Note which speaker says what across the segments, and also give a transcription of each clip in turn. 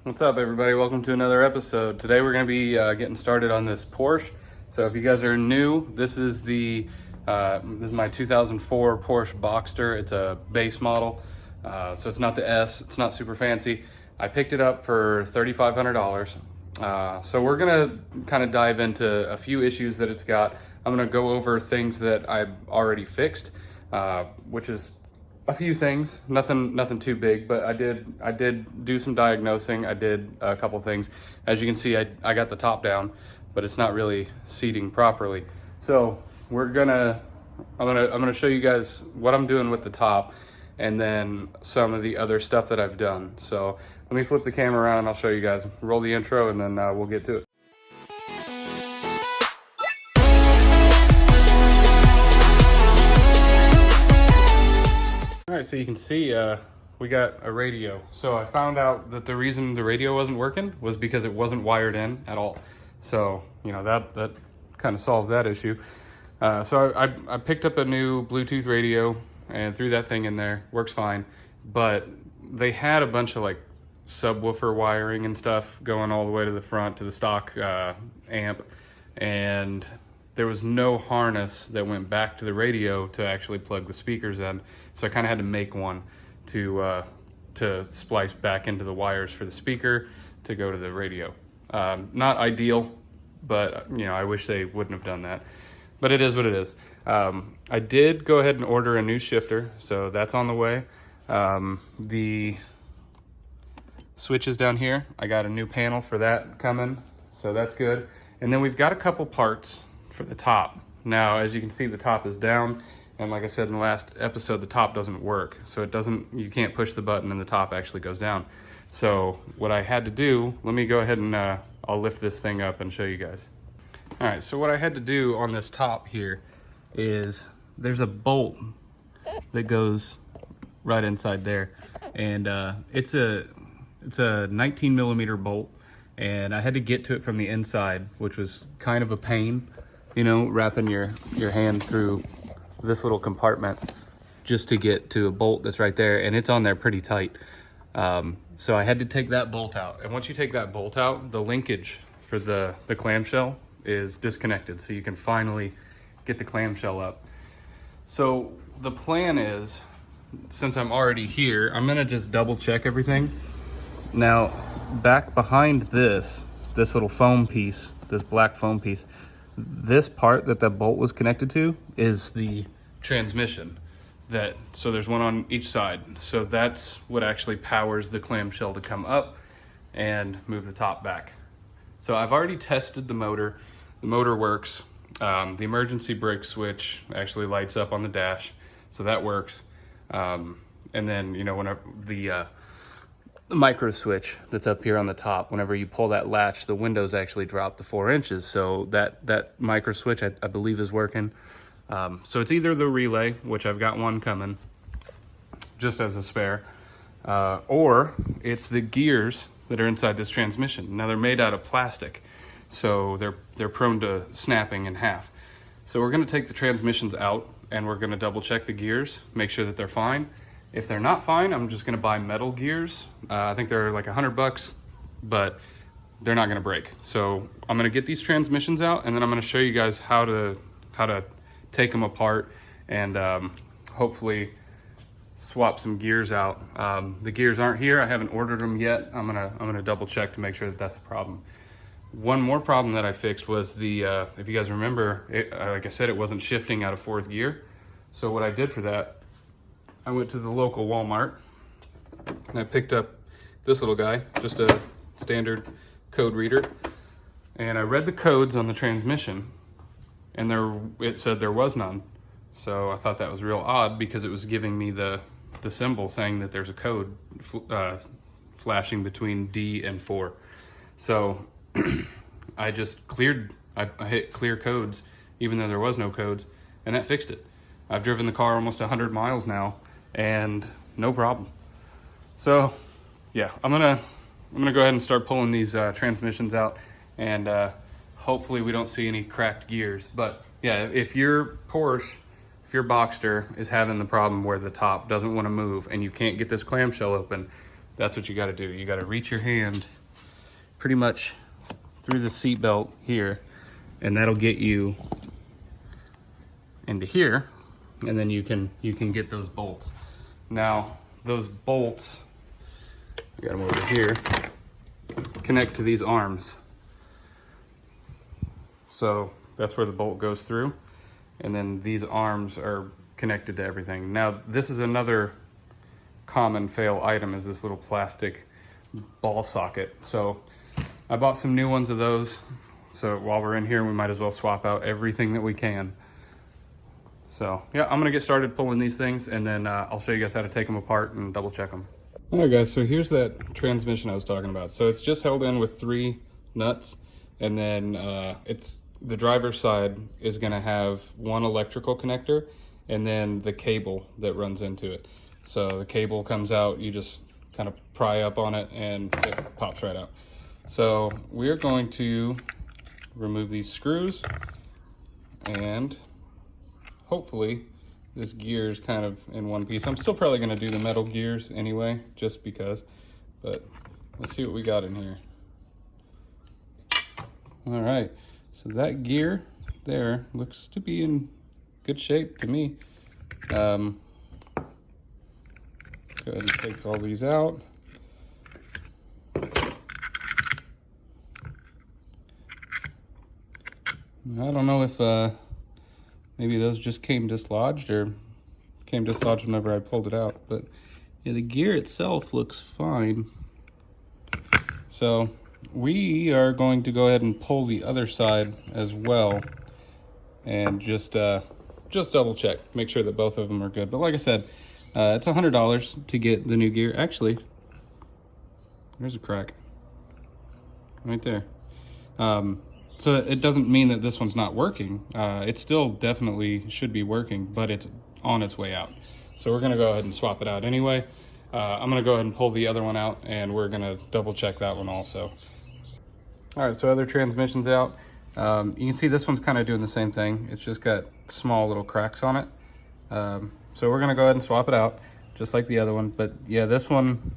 Speaker 1: What's up, everybody? Welcome to another episode. Today we're going to be getting started on this Porsche. So if you guys are new, this is my 2004 Porsche Boxster. It's a base model, so it's not the S. It's not super fancy. I picked it up for $3,500. So we're going to kind of dive into a few issues that it's got. I'm going to go over things that I've already fixed, which is a few things, nothing too big, but I did do some diagnosing. I did a couple things. As you can see, I got the top down, but it's not really seating properly. So I'm gonna show you guys what I'm doing with the top, and then some of the other stuff that I've done. So let me flip the camera around and I'll show you guys. Roll the intro, and then we'll get to it. All right, so you can see we got a radio. So I found out that the reason the radio wasn't working was because it wasn't wired in at all. So, you know, that kind of solves that issue. So I picked up a new Bluetooth radio and threw that thing in there. Works fine. But they had a bunch of like subwoofer wiring and stuff going all the way to the front to the stock amp. And there was no harness that went back to the radio to actually plug the speakers in. So I kind of had to make one to splice back into the wires for the speaker to go to the radio. Not ideal, but you know, I wish they wouldn't have done that. But it is what it is. I did go ahead and order a new shifter, so that's on the way. The switches down here, I got a new panel for that coming, so that's good. And then we've got a couple parts for the top. Now, as you can see, the top is down, and like I said in the last episode, the top doesn't work. So you can't push the button and the top actually goes down. So what I had to do, let me go ahead and I'll lift this thing up and show you guys. All right, so what I had to do on this top here is there's a bolt that goes right inside there, and it's a 19 millimeter bolt, and I had to get to it from the inside, which was kind of a pain, you know, wrapping your hand through this little compartment just to get to a bolt that's right there, and it's on there pretty tight. So I had to take that bolt out, and once you take that bolt out, the linkage for the clamshell is disconnected, so you can finally get the clamshell up. So the plan is, since I'm already here, I'm gonna just double check everything. Now, back behind this little foam piece, this black foam piece, this part that bolt was connected to is the transmission. So there's one on each side. So that's what actually powers the clamshell to come up and move the top back. So I've already tested the motor. The motor works. The emergency brake switch actually lights up on the dash, so that works. And then, you know, whenever the micro switch that's up here on the top, whenever you pull that latch, the windows actually drop to 4 inches. So that micro switch, I believe, is working. So it's either the relay, which I've got one coming just as a spare, or it's the gears that are inside this transmission. Now, they're made out of plastic, so they're prone to snapping in half. So we're gonna take the transmissions out, and we're gonna double check the gears, make sure that they're fine. If they're not fine, I'm just gonna buy metal gears. I think they're like $100, but they're not gonna break. So I'm gonna get these transmissions out, and then I'm gonna show you guys how to take them apart and hopefully swap some gears out. The gears aren't here. I haven't ordered them yet. I'm gonna double check to make sure that that's a problem. One more problem that I fixed was the, if you guys remember, like I said, it wasn't shifting out of 4th gear. So what I did for that, I went to the local Walmart and I picked up this little guy, just a standard code reader. And I read the codes on the transmission, and it said there was none. So I thought that was real odd, because it was giving me the symbol saying that there's a code flashing between D and 4. So I just I hit clear codes, even though there was no codes, and that fixed it. I've driven the car almost 100 miles now, and no problem. So yeah, I'm gonna go ahead and start pulling these transmissions out, and hopefully we don't see any cracked gears. But yeah, if your Boxster is having the problem where the top doesn't want to move and you can't get this clamshell open, that's what you got to do. You got to reach your hand pretty much through the seat belt here, and that'll get you into here, and then you can get those bolts. Now those bolts, I got them over here, connect to these arms. So that's where the bolt goes through, and then these arms are connected to everything. Now this is another common fail item, is this little plastic ball socket. So I bought some new ones of those, so while we're in here we might as well swap out everything that we can. So yeah, I'm gonna get started pulling these things, and then I'll show you guys how to take them apart and double check them. All right guys, so here's that transmission I was talking about. So it's just held in with 3 nuts, and then it's the driver's side is gonna have 1 electrical connector and then the cable that runs into it. So the cable comes out, you just kind of pry up on it and it pops right out. So we're going to remove these screws, and hopefully this gear is kind of in one piece. I'm still probably gonna do the metal gears anyway, just because, but let's see what we got in here. All right, so that gear there looks to be in good shape to me. Go ahead and take all these out. I don't know if maybe those just came dislodged or came dislodged whenever I pulled it out, but yeah, the gear itself looks fine. So we are going to go ahead and pull the other side as well, and just double check, make sure that both of them are good. But like I said, it's $100 to get the new gear. Actually, there's a crack right there. So it doesn't mean that this one's not working. It still definitely should be working, but it's on its way out. So we're gonna go ahead and swap it out anyway. I'm gonna go ahead and pull the other one out, and we're gonna double check that one also. All right, so other transmission's out. You can see this one's kind of doing the same thing. It's just got small little cracks on it. So we're gonna go ahead and swap it out, just like the other one. But yeah, this one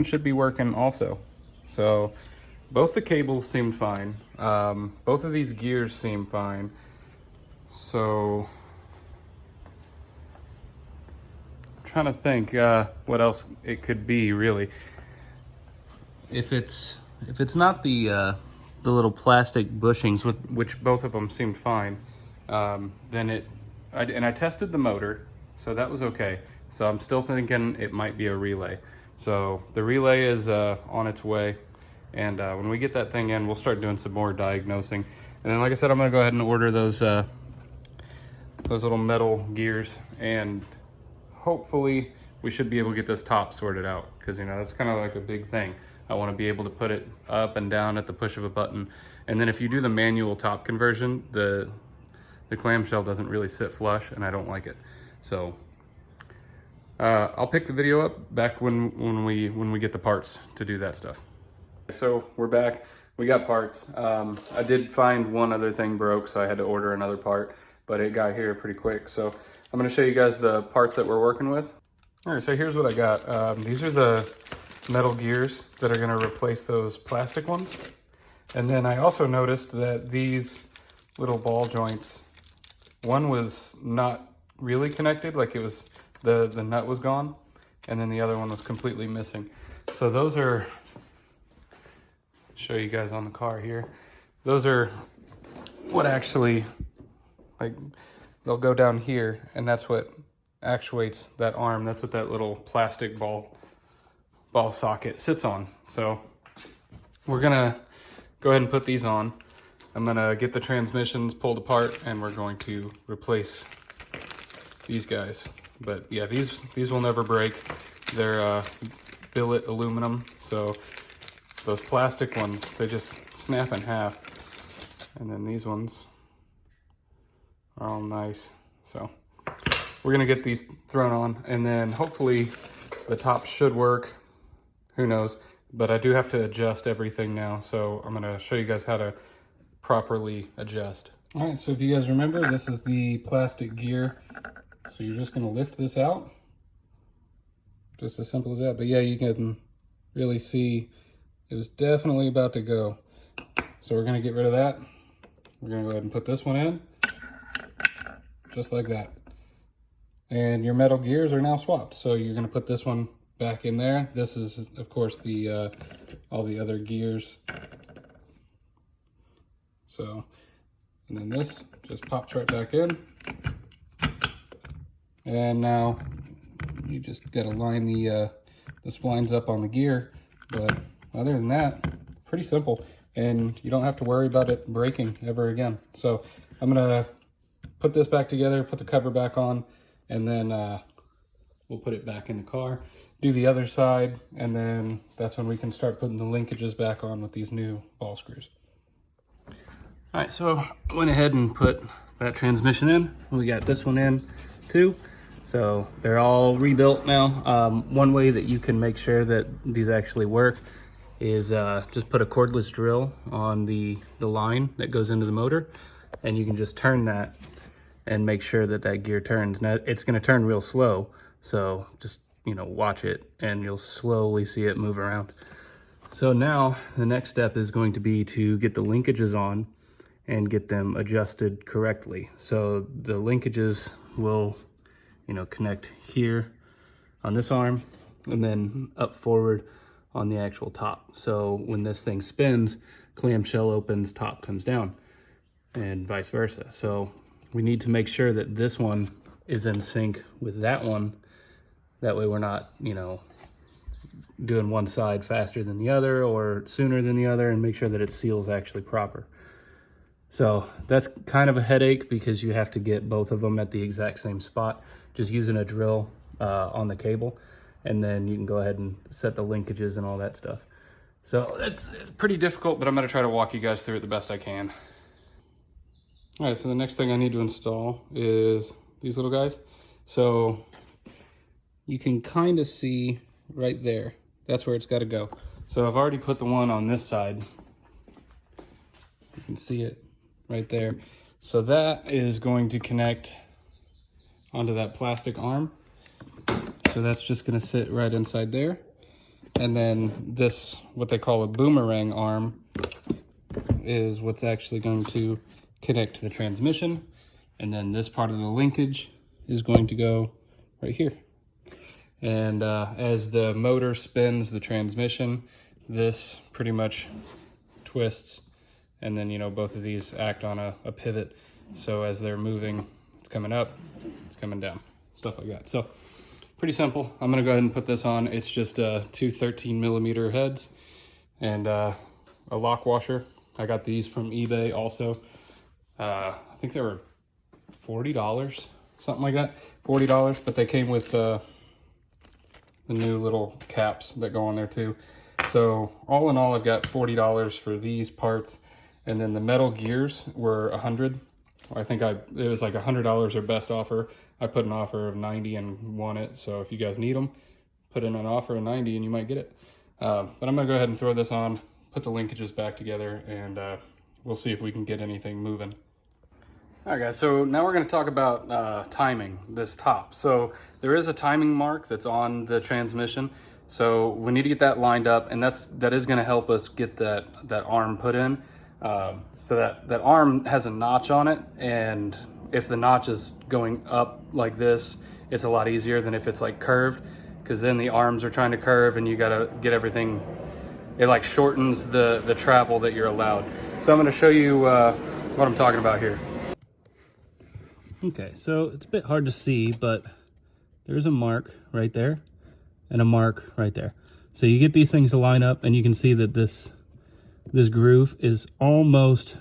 Speaker 1: should be working also. So both the cables seem fine. Both of these gears seem fine. So I'm trying to think what else it could be really. If it's not the little plastic bushings, which both of them seemed fine, then I tested the motor, so that was okay. So I'm still thinking it might be a relay. So the relay is on its way, and when we get that thing in, we'll start doing some more diagnosing. And then, like I said, I'm gonna go ahead and order those little metal gears, and hopefully we should be able to get this top sorted out, because you know that's kind of like a big thing. I want to be able to put it up and down at the push of a button. And then if you do the manual top conversion, the clamshell doesn't really sit flush, and I don't like it. So I'll pick the video up back when we get the parts to do that stuff. So we're back. We got parts. I did find one other thing broke, so I had to order another part, but it got here pretty quick. So I'm going to show you guys the parts that we're working with. All right, so here's what I got. These are the metal gears that are going to replace those plastic ones. And then I also noticed that these little ball joints, one was not really connected, like it was the nut was gone, and then the other one was completely missing. So those are, show you guys on the car here, those are what actually, like, they'll go down here, and that's what actuates that arm. That's what that little plastic ball socket sits on. So we're gonna go ahead and put these on. I'm gonna get the transmissions pulled apart, and we're going to replace these guys. But yeah, these will never break. They're billet aluminum, so those plastic ones, they just snap in half. And then these ones are all nice. So we're gonna get these thrown on, and then hopefully the top should work. Who knows? But I do have to adjust everything now, so I'm gonna show you guys how to properly adjust. All right, so if you guys remember, this is the plastic gear. So you're just gonna lift this out, Just as simple as that. But yeah, you can really see it was definitely about to go. So we're gonna get rid of that. We're gonna go ahead and put this one in, just like that. And your metal gears are now swapped. So you're gonna put this one back in there. This is, of course, the all the other gears. So, and then this just pops right back in. And now you just gotta line the splines up on the gear. But other than that, pretty simple. And you don't have to worry about it breaking ever again. So I'm gonna put this back together, put the cover back on, and then we'll put it back in the car, do the other side, and then that's when we can start putting the linkages back on with these new ball screws. All right, so I went ahead and put that transmission in. We got this one in too. So they're all rebuilt now. One way that you can make sure that these actually work is just put a cordless drill on the line that goes into the motor, and you can just turn that and make sure that that gear turns. Now it's gonna turn real slow, so just, you know, watch it and you'll slowly see it move around. So now the next step is going to be to get the linkages on and get them adjusted correctly. So the linkages will, you know, connect here on this arm and then up forward on the actual top. So when this thing spins, clamshell opens, top comes down, and vice versa. So we need to make sure that this one is in sync with that one. That way we're not, you know, doing one side faster than the other or sooner than the other, and make sure that it seals actually proper. So that's kind of a headache because you have to get both of them at the exact same spot, just using a drill on the cable, and then you can go ahead and set the linkages and all that stuff. So it's pretty difficult, but I'm gonna try to walk you guys through it the best I can. All right, so the next thing I need to install is these little guys. So you can kind of see right there, that's where it's gotta go. So I've already put the one on this side. You can see it right there. So that is going to connect onto that plastic arm. So that's just gonna sit right inside there. And then this, what they call a boomerang arm, is what's actually going to connect to the transmission. And then this part of the linkage is going to go right here. And as the motor spins the transmission, this pretty much twists. And then, you know, both of these act on a pivot. So as they're moving, it's coming up, it's coming down, stuff like that. So pretty simple. I'm gonna go ahead and put this on. It's just two 13mm heads and a lock washer. I got these from eBay also. I think they were $40, something like that. $40, but they came with the new little caps that go on there too. So all in all, I've got $40 for these parts. And then the metal gears were $100. I think it was like $100 or best offer. I put an offer of $90 and won it. So if you guys need them, put in an offer of $90 and you might get it. But I'm gonna go ahead and throw this on, put the linkages back together, and we'll see if we can get anything moving. All right guys, so now we're gonna talk about timing this top. So there is a timing mark that's on the transmission. So we need to get that lined up, and that is gonna help us get that arm put in. So that arm has a notch on it, and if the notch is going up like this, it's a lot easier than if it's like curved, because then the arms are trying to curve and you gotta get everything, it like shortens the travel that you're allowed. So I'm gonna show you what I'm talking about here. Okay, so it's a bit hard to see, but there's a mark right there and a mark right there. So you get these things to line up, and you can see that this groove is almost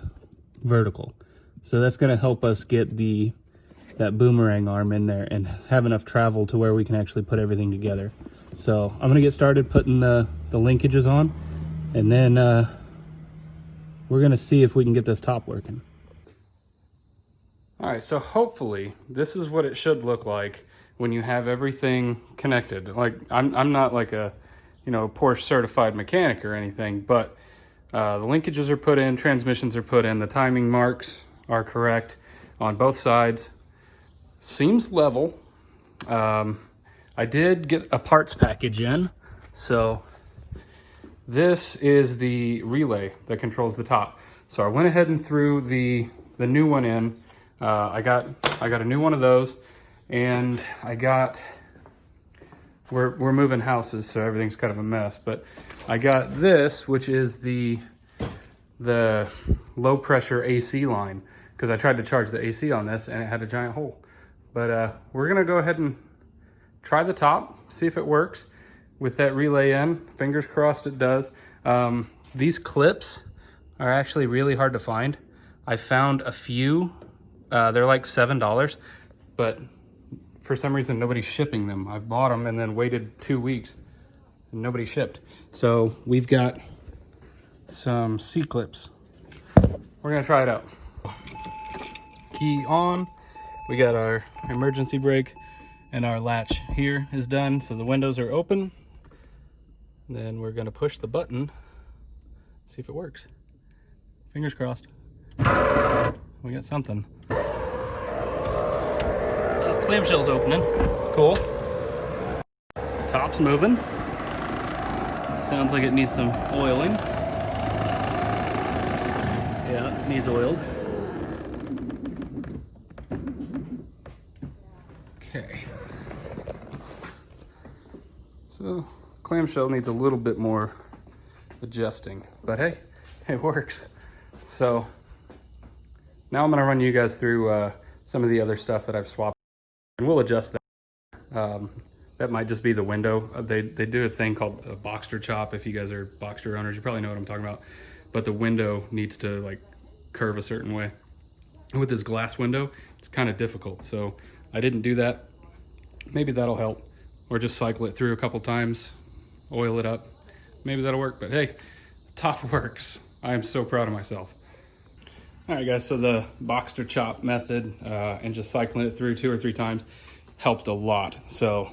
Speaker 1: vertical. So that's gonna help us get that boomerang arm in there and have enough travel to where we can actually put everything together. So I'm gonna get started putting the linkages on, and then we're gonna see if we can get this top working. All right, so hopefully this is what it should look like when you have everything connected. Like I'm not like a, you know, Porsche certified mechanic or anything, but the linkages are put in, transmissions are put in, the timing marks are correct on both sides. Seems level. I I did get a parts package in. So this is the relay that controls the top. So I went ahead and threw the new one in. I got a new one of those, and we're moving houses, so everything's kind of a mess. But I got this, which is the low pressure AC line, because I tried to charge the AC on this and it had a giant hole. But we're gonna go ahead and try the top, see if it works with that relay in. Fingers crossed it does. These clips are actually really hard to find. I found a few. They're like $7, but for some reason nobody's shipping them. I've bought them and then waited 2 weeks and nobody shipped. So we've got some C-clips. We're gonna try it out. Key on. We got our emergency brake, and our latch here is done, so the windows are open. Then we're gonna push the button, see if it works. Fingers crossed. We got something. Clamshell's opening. Cool. Top's moving. Sounds like it needs some oiling. Yeah, it needs oiled. Okay. So, clamshell needs a little bit more adjusting, but hey, it works. So, now I'm gonna run you guys through some of the other stuff that I've swapped, and we'll adjust that. That might just be the window. They do a thing called a boxster chop. If you guys are boxster owners, you probably know what I'm talking about. But the window needs to like curve a certain way. And with this glass window, it's kind of difficult. So I didn't do that. Maybe that'll help. Or just cycle it through a couple times, oil it up. Maybe that'll work, but hey, top works. I am so proud of myself. All right guys, so the boxster chop method and just cycling it through 2 or 3 times helped a lot. So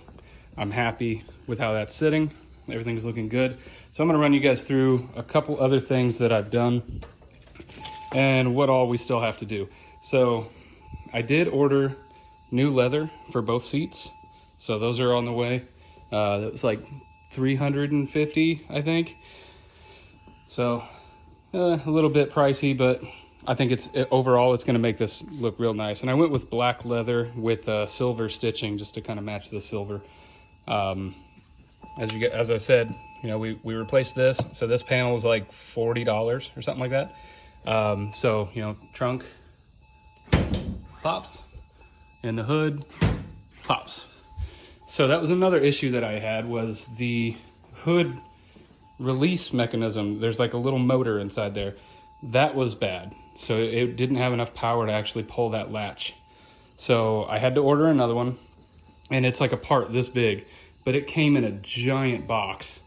Speaker 1: I'm happy with how that's sitting. Everything's looking good. So I'm gonna run you guys through a couple other things that I've done and what all we still have to do. So I did order new leather for both seats. So those are on the way. That was like $350, I think. So a little bit pricey, but I think overall it's gonna make this look real nice. And I went with black leather with silver stitching just to kind of match the silver. As I said, you know, we replaced this. So this panel was like $40 or something like that. So, you know, trunk pops and the hood pops. So that was another issue that I had, was the hood release mechanism. There's like a little motor inside there. That was bad. So it didn't have enough power to actually pull that latch. So I had to order another one, and it's like a part this big, but it came in a giant box.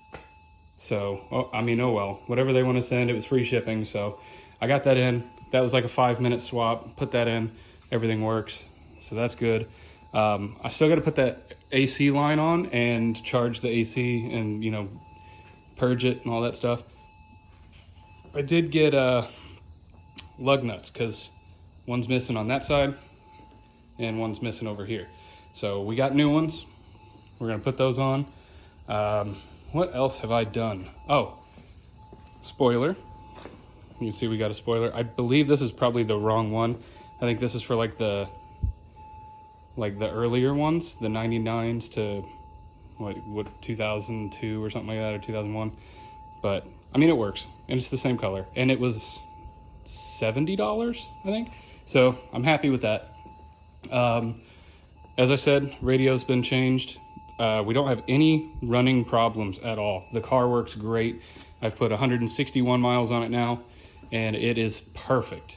Speaker 1: So, oh well, whatever they want to send, it was free shipping. So I got that in. That was like a 5-minute swap, put that in, everything works. So that's good. I still got to put that AC line on and charge the AC and, you know, purge it and all that stuff. I did get lug nuts because one's missing on that side and one's missing over here. So we got new ones. We're gonna put those on. What else have I done? Oh, spoiler. You can see we got a spoiler. I believe this is probably the wrong one. I think this is for like the earlier ones, the 99s to what 2002 or something like that, or 2001. But I mean, it works, and it's the same color, and it was $70, I think. So I'm happy with that. As I said, radio's been changed. We don't have any running problems at all. The car works great. I've put 161 miles on it now, and it is perfect.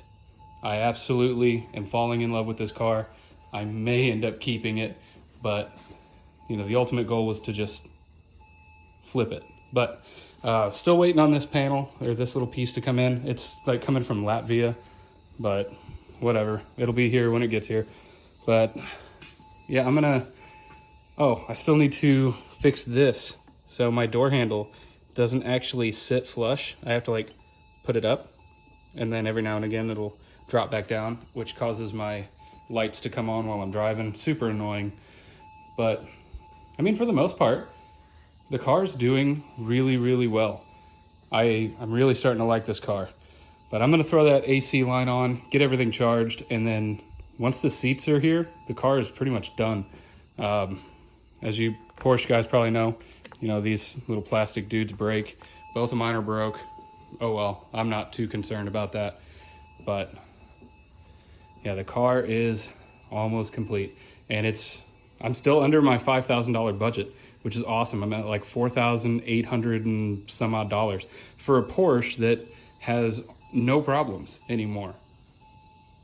Speaker 1: I absolutely am falling in love with this car. I may end up keeping it, but you know, the ultimate goal was to just flip it. But still waiting on this panel, or this little piece to come in. It's like coming from Latvia, but whatever. It'll be here when it gets here. But yeah, I still need to fix this. So my door handle doesn't actually sit flush. I have to like put it up, and then every now and again it'll drop back down, which causes my lights to come on while I'm driving. Super annoying. But I mean, for the most part, the car's doing really, really well. I'm really starting to like this car. But I'm gonna throw that AC line on, get everything charged, and then once the seats are here, the car is pretty much done. As you Porsche guys probably know, you know, these little plastic dudes break. Both of mine are broke. Oh well, I'm not too concerned about that. But yeah, the car is almost complete. And I'm still under my $5,000 budget, which is awesome. I'm at like 4,800 and some odd dollars for a Porsche that has no problems anymore.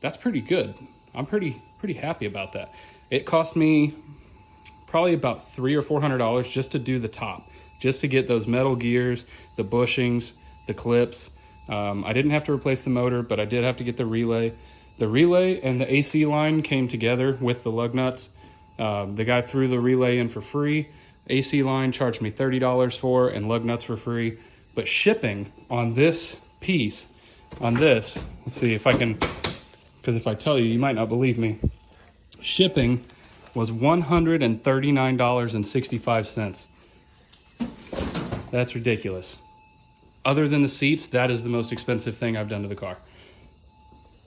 Speaker 1: That's pretty good. I'm pretty happy about that. It cost me probably about $300 or $400 just to do the top, just to get those metal gears, the bushings, the clips. I didn't have to replace the motor, but I did have to get the relay. The relay and the AC line came together with the lug nuts. The guy threw the relay in for free. AC line charged me $30 for, and lug nuts for free. But shipping on this piece, let's see if I can, because if I tell you, you might not believe me. Shipping was $139.65. That's ridiculous. Other than the seats, that is the most expensive thing I've done to the car.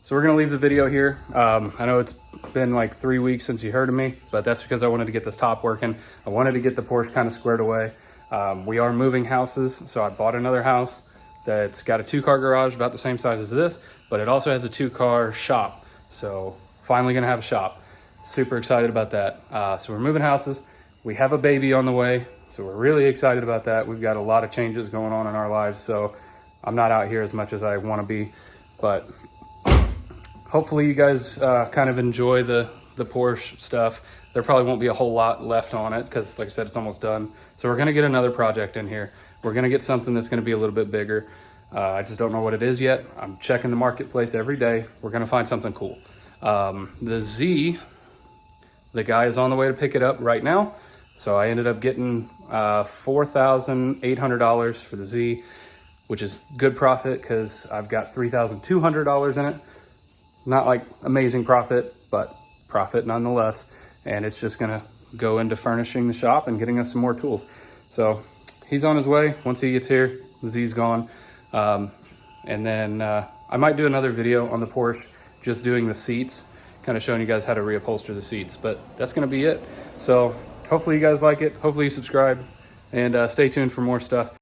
Speaker 1: So we're gonna leave the video here. I know it's been like 3 weeks since you heard of me, but that's because I wanted to get this top working. I wanted to get the Porsche kind of squared away. We are moving houses, so I bought another house that's got a 2-car garage about the same size as this, but it also has a 2-car shop. So finally gonna have a shop. Super excited about that. So we're moving houses. We have a baby on the way, so we're really excited about that. We've got a lot of changes going on in our lives, so I'm not out here as much as I wanna be, but hopefully you guys kind of enjoy the Porsche stuff. There probably won't be a whole lot left on it because, like I said, it's almost done. So we're gonna get another project in here. We're gonna get something that's gonna be a little bit bigger. I just don't know what it is yet. I'm checking the marketplace every day. We're gonna find something cool. The Z, the guy is on the way to pick it up right now. So I ended up getting $4,800 for the Z, which is good profit because I've got $3,200 in it. Not like amazing profit, but profit nonetheless. And it's just gonna go into furnishing the shop and getting us some more tools. So he's on his way. Once he gets here, the Z's gone. And then I might do another video on the Porsche, just doing the seats, kind of showing you guys how to reupholster the seats, but that's gonna be it. So hopefully you guys like it. Hopefully you subscribe and stay tuned for more stuff.